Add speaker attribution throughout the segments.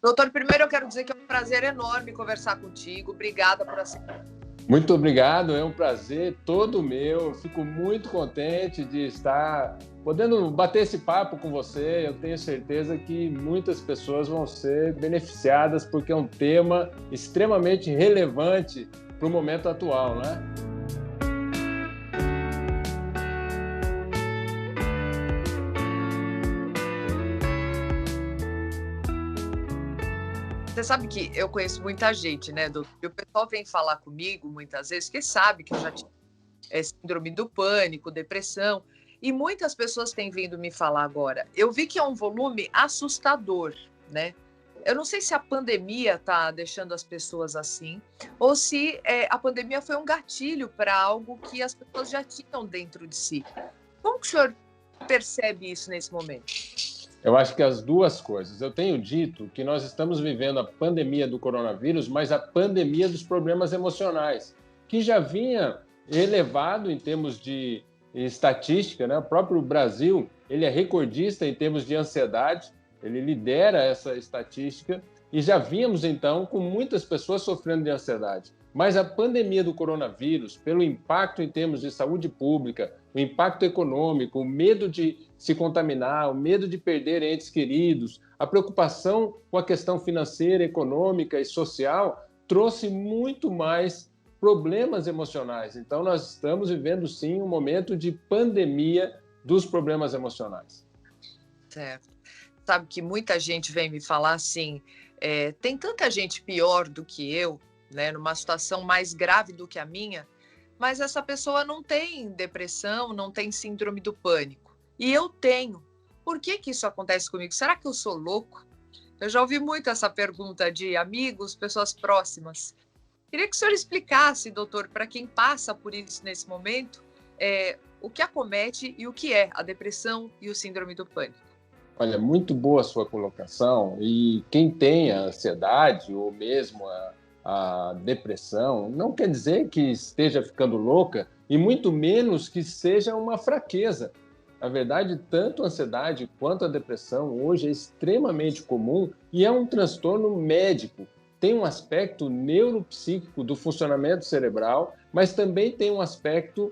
Speaker 1: Doutor, primeiro eu quero dizer que é um prazer enorme conversar contigo. Obrigada por aceitar.
Speaker 2: Muito obrigado, é um prazer todo meu. Eu fico muito contente de estar podendo bater esse papo com você. Eu tenho certeza que muitas pessoas vão ser beneficiadas porque é um tema extremamente relevante para o momento atual, né?
Speaker 1: Você sabe que eu conheço muita gente, né, doutor? E o pessoal vem falar comigo muitas vezes, que sabe que eu já tive síndrome do pânico, depressão, e muitas pessoas têm vindo me falar agora. Eu vi que é um volume assustador, né? Eu não sei se a pandemia está deixando as pessoas assim, ou se a pandemia foi um gatilho para algo que as pessoas já tinham dentro de si. Como que o senhor percebe isso nesse momento?
Speaker 2: Eu acho que as duas coisas. Eu tenho dito que nós estamos vivendo a pandemia do coronavírus, mas a pandemia dos problemas emocionais, que já vinha elevado em termos de estatística, né? O próprio Brasil, ele é recordista em termos de ansiedade, ele lidera essa estatística e já vínhamos, então, com muitas pessoas sofrendo de ansiedade. Mas a pandemia do coronavírus, pelo impacto em termos de saúde pública, o impacto econômico, o medo de se contaminar, o medo de perder entes queridos, a preocupação com a questão financeira, econômica e social, trouxe muito mais problemas emocionais. Então, nós estamos vivendo, sim, um momento de pandemia dos problemas emocionais.
Speaker 1: Certo. Sabe que muita gente vem me falar assim, tem tanta gente pior do que eu, né, numa situação mais grave do que a minha, mas essa pessoa não tem depressão, não tem síndrome do pânico. E eu tenho. Por que que isso acontece comigo? Será que eu sou louco? Eu já ouvi muito essa pergunta de amigos, pessoas próximas. Queria que o senhor explicasse, doutor, para quem passa por isso nesse momento, o que acomete e o que é a depressão e o síndrome do pânico.
Speaker 2: Olha, muito boa a sua colocação. E quem tem a ansiedade ou mesmo a depressão, não quer dizer que esteja ficando louca e muito menos que seja uma fraqueza. Na verdade, tanto a ansiedade quanto a depressão hoje é extremamente comum e é um transtorno médico. Tem um aspecto neuropsíquico do funcionamento cerebral, mas também tem um aspecto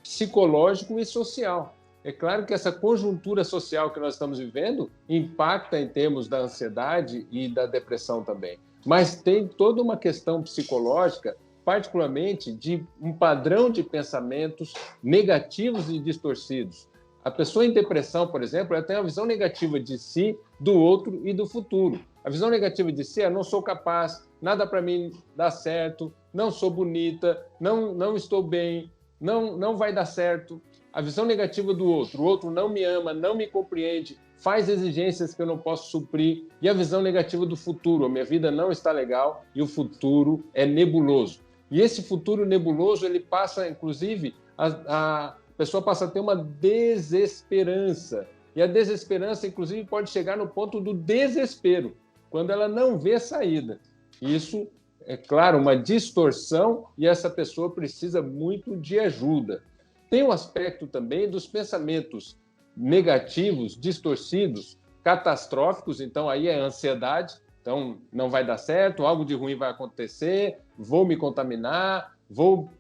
Speaker 2: psicológico e social. É claro que essa conjuntura social que nós estamos vivendo impacta em termos da ansiedade e da depressão também. Mas tem toda uma questão psicológica, particularmente de um padrão de pensamentos negativos e distorcidos. A pessoa em depressão, por exemplo, ela tem uma visão negativa de si, do outro e do futuro. A visão negativa de si é: não sou capaz, nada para mim dá certo, não sou bonita, não estou bem, não vai dar certo. A visão negativa do outro: o outro não me ama, não me compreende, faz exigências que eu não posso suprir. E a visão negativa do futuro: a minha vida não está legal e o futuro é nebuloso. E esse futuro nebuloso, ele passa, inclusive, a pessoa passa a ter uma desesperança. E a desesperança, inclusive, pode chegar no ponto do desespero, quando ela não vê saída. Isso é, claro, uma distorção e essa pessoa precisa muito de ajuda. Tem um aspecto também dos pensamentos negativos, distorcidos, catastróficos. Então, aí é ansiedade. Então, não vai dar certo, algo de ruim vai acontecer, vou me contaminar, vou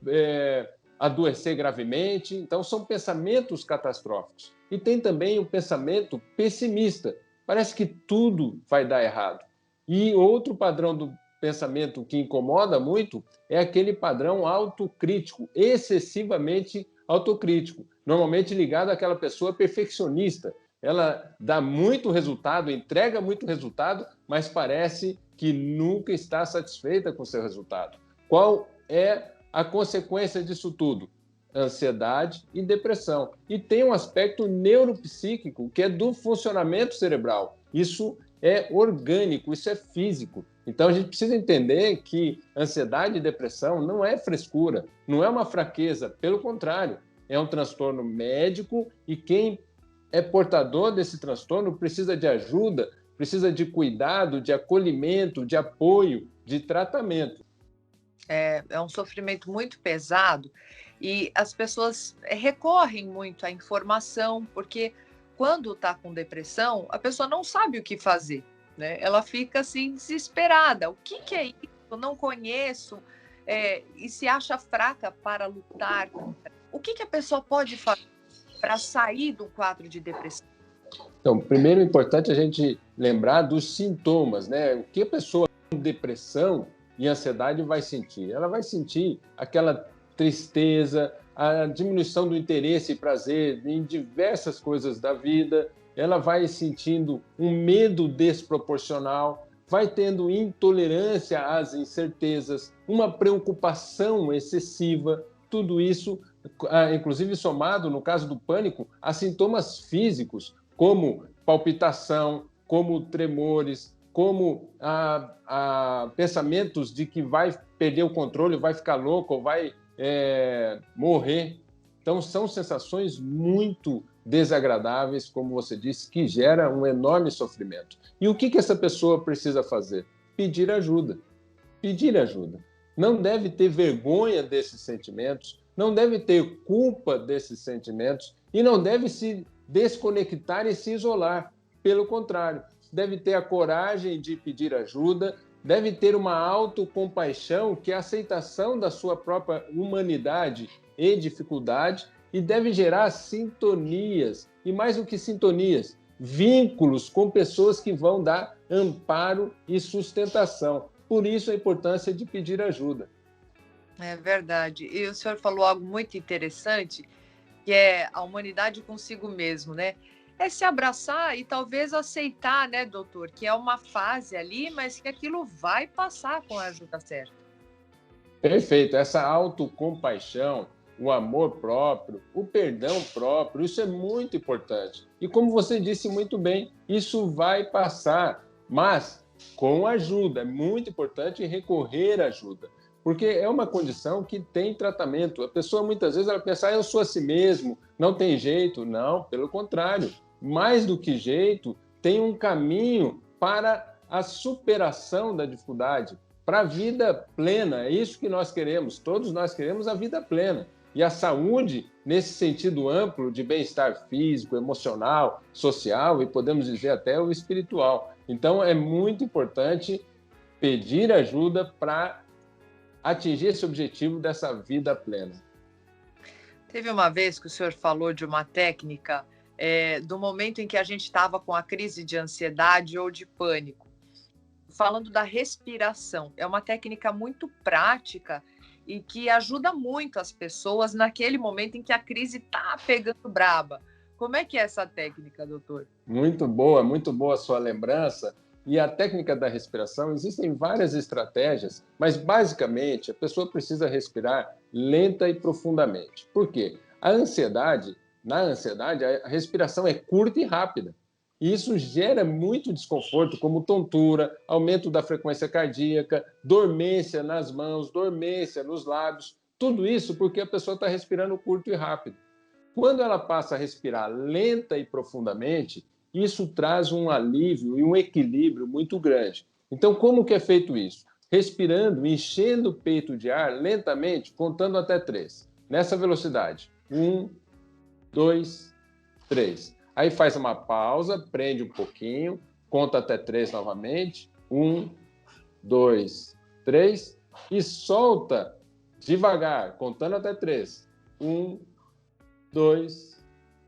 Speaker 2: adoecer gravemente. Então, são pensamentos catastróficos. E tem também o pensamento pessimista. Parece que tudo vai dar errado. E outro padrão do pensamento que incomoda muito é aquele padrão autocrítico, excessivamente autocrítico, normalmente ligado àquela pessoa perfeccionista. Ela dá muito resultado, entrega muito resultado, mas parece que nunca está satisfeita com o seu resultado. Qual é a consequência disso tudo? Ansiedade e depressão. E tem um aspecto neuropsíquico, que é do funcionamento cerebral. Isso é orgânico, isso é físico. Então, a gente precisa entender que ansiedade e depressão não é frescura, não é uma fraqueza, pelo contrário, é um transtorno médico e quem é portador desse transtorno precisa de ajuda, precisa de cuidado, de acolhimento, de apoio, de tratamento.
Speaker 1: É um sofrimento muito pesado e as pessoas recorrem muito à informação, porque quando está com depressão, a pessoa não sabe o que fazer, né? Ela fica assim desesperada. O que é isso? Eu não conheço, e se acha fraca para lutar. O que a pessoa pode fazer para sair do quadro de depressão?
Speaker 2: Então, primeiro é importante a gente lembrar dos sintomas, né? O que a pessoa com depressão e ansiedade vai sentir? Ela vai sentir aquela tristeza, a diminuição do interesse e prazer em diversas coisas da vida, ela vai sentindo um medo desproporcional, vai tendo intolerância às incertezas, uma preocupação excessiva, tudo isso, inclusive somado, no caso do pânico, a sintomas físicos, como palpitação, como tremores, como pensamentos de que vai perder o controle, vai ficar louco, ou vai morrer. Então, são sensações muito desagradáveis, como você disse, que gera um enorme sofrimento. E o que essa pessoa precisa fazer? Pedir ajuda. Pedir ajuda. Não deve ter vergonha desses sentimentos, não deve ter culpa desses sentimentos e não deve se desconectar e se isolar. Pelo contrário, deve ter a coragem de pedir ajuda, deve ter uma autocompaixão, que é a aceitação da sua própria humanidade e dificuldade, e deve gerar sintonias, e mais do que sintonias, vínculos com pessoas que vão dar amparo e sustentação. Por isso a importância de pedir ajuda.
Speaker 1: É verdade. E o senhor falou algo muito interessante, que é a humanidade consigo mesmo, né? É se abraçar e talvez aceitar, né, doutor, que é uma fase ali, mas que aquilo vai passar com a ajuda certa.
Speaker 2: Perfeito. Essa autocompaixão, o amor próprio, o perdão próprio, isso é muito importante. E como você disse muito bem, isso vai passar, mas com ajuda. É muito importante recorrer à ajuda, porque é uma condição que tem tratamento. A pessoa, muitas vezes, ela pensa, eu sou assim mesmo, não tem jeito. Não, pelo contrário. Mais do que jeito, tem um caminho para a superação da dificuldade, para a vida plena. É isso que nós queremos. Todos nós queremos a vida plena. E a saúde, nesse sentido amplo de bem-estar físico, emocional, social e, podemos dizer, até o espiritual. Então, é muito importante pedir ajuda para atingir esse objetivo dessa vida plena.
Speaker 1: Teve uma vez que o senhor falou de uma técnica do momento em que a gente estava com a crise de ansiedade ou de pânico, falando da respiração. É uma técnica muito prática e que ajuda muito as pessoas naquele momento em que a crise está pegando braba. Como é que é essa técnica, doutor?
Speaker 2: Muito boa a sua lembrança. E a técnica da respiração, existem várias estratégias, mas basicamente a pessoa precisa respirar lenta e profundamente. Por quê? Na ansiedade, a respiração é curta e rápida. E isso gera muito desconforto, como tontura, aumento da frequência cardíaca, dormência nas mãos, dormência nos lábios. Tudo isso porque a pessoa está respirando curto e rápido. Quando ela passa a respirar lenta e profundamente, isso traz um alívio e um equilíbrio muito grande. Então, como que é feito isso? Respirando, enchendo o peito de ar lentamente, contando até 3. Nessa velocidade. 1, 2, 3. Aí faz uma pausa, prende um pouquinho, conta até 3 novamente. 1, 2, 3. E solta devagar, contando até 3. 1, 2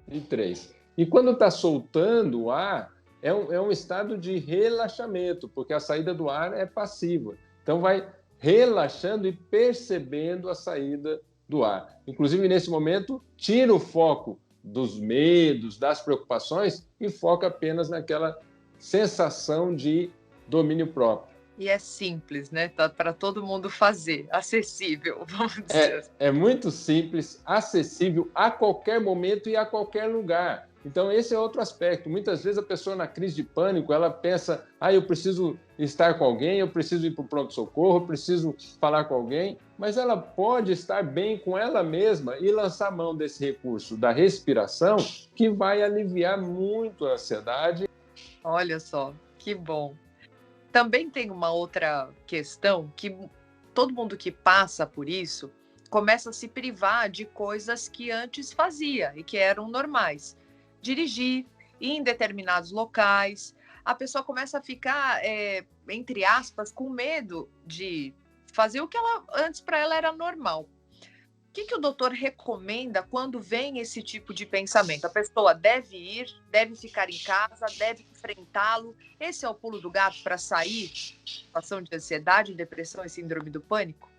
Speaker 2: e 3. E quando está soltando o ar, é um estado de relaxamento, porque a saída do ar é passiva. Então, vai relaxando e percebendo a saída do ar. Inclusive, nesse momento, tira o foco dos medos, das preocupações e foca apenas naquela sensação de domínio próprio.
Speaker 1: E é simples, né? Tá para todo mundo fazer, acessível, vamos dizer.
Speaker 2: É muito simples, acessível a qualquer momento e a qualquer lugar. Então, esse é outro aspecto. Muitas vezes a pessoa na crise de pânico, ela pensa, eu preciso estar com alguém, eu preciso ir para o pronto-socorro, eu preciso falar com alguém, mas ela pode estar bem com ela mesma e lançar mão desse recurso da respiração, que vai aliviar muito a ansiedade.
Speaker 1: Olha só, que bom. Também tem uma outra questão, que todo mundo que passa por isso começa a se privar de coisas que antes fazia e que eram normais. Dirigir, ir em determinados locais, a pessoa começa a ficar, entre aspas, com medo de fazer o que ela antes para ela era normal. O que o doutor recomenda quando vem esse tipo de pensamento? A pessoa deve ir, deve ficar em casa, deve enfrentá-lo? Esse é o pulo do gato para sair da situação de ansiedade, depressão e síndrome do pânico?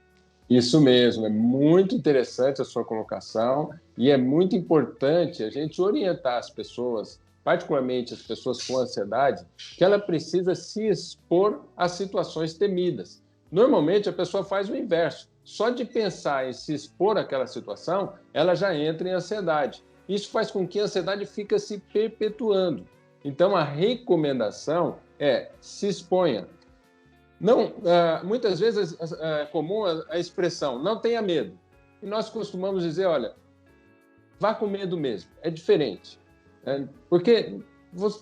Speaker 2: Isso mesmo, é muito interessante a sua colocação e é muito importante a gente orientar as pessoas, particularmente as pessoas com ansiedade, que ela precisa se expor a situações temidas. Normalmente a pessoa faz o inverso. Só de pensar em se expor àquela situação, ela já entra em ansiedade. Isso faz com que a ansiedade fique se perpetuando. Então, a recomendação é se exponha. Não, muitas vezes é comum a expressão não tenha medo. E nós costumamos dizer, olha, vá com medo mesmo. É diferente. Porque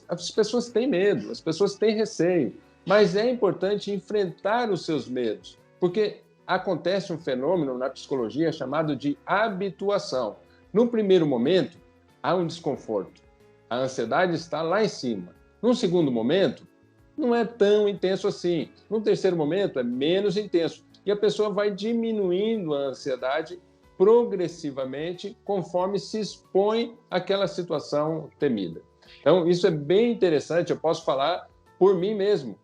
Speaker 2: as pessoas têm medo, as pessoas têm receio. Mas é importante enfrentar os seus medos. Porque acontece um fenômeno na psicologia chamado de habituação. No primeiro momento, há um desconforto. A ansiedade está lá em cima. Num segundo momento, não é tão intenso assim. Num terceiro momento, é menos intenso. E a pessoa vai diminuindo a ansiedade progressivamente conforme se expõe àquela situação temida. Então, isso é bem interessante. Eu posso falar por mim mesmo.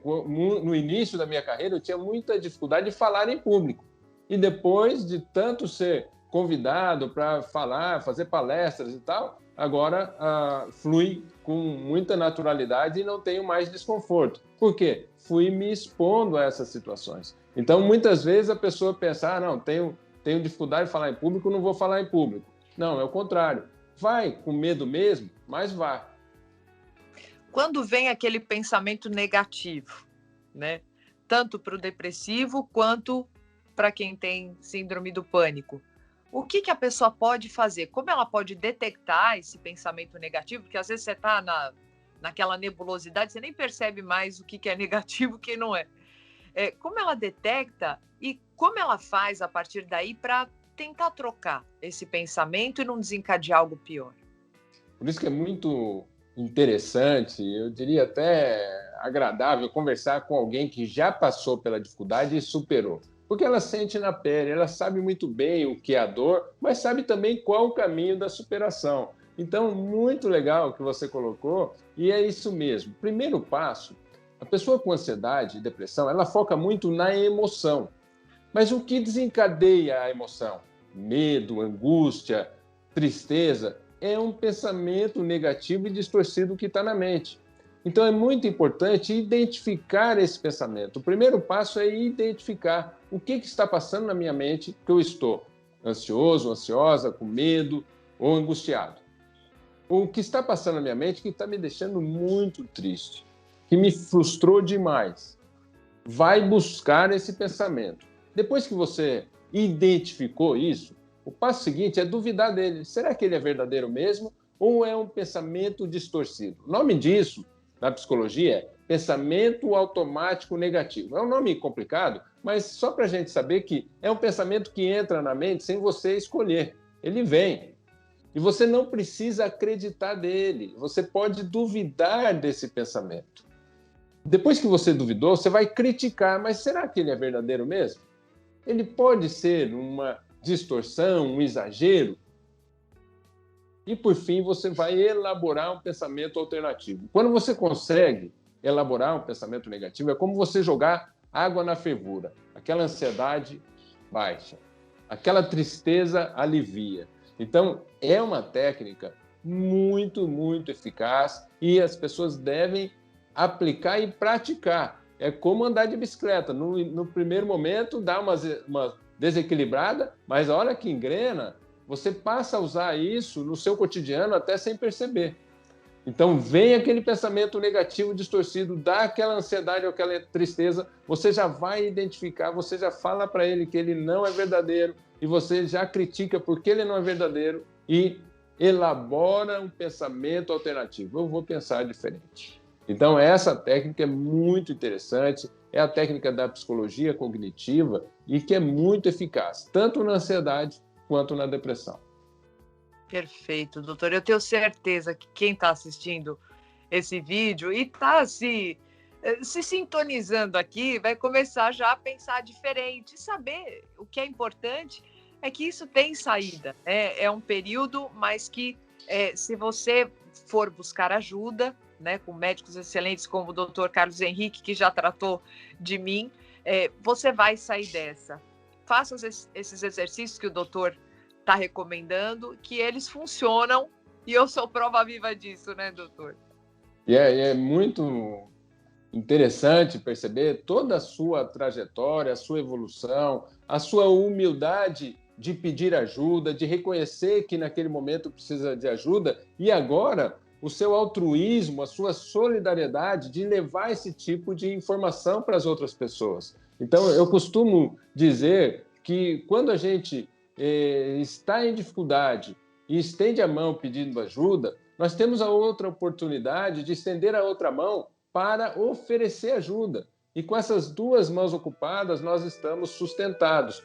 Speaker 2: No início da minha carreira, eu tinha muita dificuldade de falar em público. E depois de tanto ser convidado para falar, fazer palestras e tal, agora flui com muita naturalidade e não tenho mais desconforto. Por quê? Fui me expondo a essas situações. Então, muitas vezes a pessoa pensa, não, tenho dificuldade de falar em público, não vou falar em público. Não, é o contrário. Vai com medo mesmo, mas vá.
Speaker 1: Quando vem aquele pensamento negativo, né? Tanto para o depressivo quanto para quem tem síndrome do pânico, o que a pessoa pode fazer? Como ela pode detectar esse pensamento negativo? Porque às vezes você está naquela nebulosidade, você nem percebe mais o que é negativo e o que não é. Como ela detecta e como ela faz a partir daí para tentar trocar esse pensamento e não desencadear algo pior?
Speaker 2: Por isso que é muito interessante, eu diria até agradável conversar com alguém que já passou pela dificuldade e superou. Porque ela sente na pele, ela sabe muito bem o que é a dor, mas sabe também qual o caminho da superação. Então, muito legal o que você colocou, e é isso mesmo. Primeiro passo, a pessoa com ansiedade e depressão, ela foca muito na emoção. Mas o que desencadeia a emoção? Medo, angústia, tristeza, é um pensamento negativo e distorcido que está na mente. Então, é muito importante identificar esse pensamento. O primeiro passo é identificar o que está passando na minha mente que eu estou ansioso, ansiosa, com medo ou angustiado. O que está passando na minha mente que está me deixando muito triste, que me frustrou demais. Vai buscar esse pensamento. Depois que você identificou isso, o passo seguinte é duvidar dele. Será que ele é verdadeiro mesmo ou é um pensamento distorcido? O nome disso, na psicologia, é pensamento automático negativo. É um nome complicado, mas só para a gente saber que é um pensamento que entra na mente sem você escolher. Ele vem. E você não precisa acreditar nele. Você pode duvidar desse pensamento. Depois que você duvidou, você vai criticar. Mas será que ele é verdadeiro mesmo? Ele pode ser uma distorção, um exagero. E, por fim, você vai elaborar um pensamento alternativo. Quando você consegue elaborar um pensamento negativo, é como você jogar água na fervura. Aquela ansiedade baixa, aquela tristeza alivia. Então, é uma técnica muito, muito eficaz e as pessoas devem aplicar e praticar. É como andar de bicicleta. No primeiro momento, dá uma desequilibrada, mas a hora que engrena, você passa a usar isso no seu cotidiano até sem perceber. Então, vem aquele pensamento negativo distorcido, dá aquela ansiedade ou aquela tristeza, você já vai identificar, você já fala para ele que ele não é verdadeiro e você já critica porque ele não é verdadeiro e elabora um pensamento alternativo. Eu vou pensar diferente. Então, essa técnica é muito interessante, é a técnica da psicologia cognitiva e que é muito eficaz, tanto na ansiedade quanto na depressão.
Speaker 1: Perfeito, doutor. Eu tenho certeza que quem está assistindo esse vídeo e está se sintonizando aqui, vai começar já a pensar diferente. Saber o que é importante é que isso tem saída, né? É um período, mas que se você for buscar ajuda, né, com médicos excelentes como o Dr. Carlos Henrique, que já tratou de mim, você vai sair dessa. Faça esses exercícios que o doutor está recomendando, que eles funcionam, e eu sou prova viva disso, né, doutor?
Speaker 2: E é muito interessante perceber toda a sua trajetória, a sua evolução, a sua humildade de pedir ajuda, de reconhecer que naquele momento precisa de ajuda, e agora o seu altruísmo, a sua solidariedade de levar esse tipo de informação para as outras pessoas. Então, eu costumo dizer que quando a gente está em dificuldade e estende a mão pedindo ajuda, nós temos a outra oportunidade de estender a outra mão para oferecer ajuda. E com essas duas mãos ocupadas, nós estamos sustentados.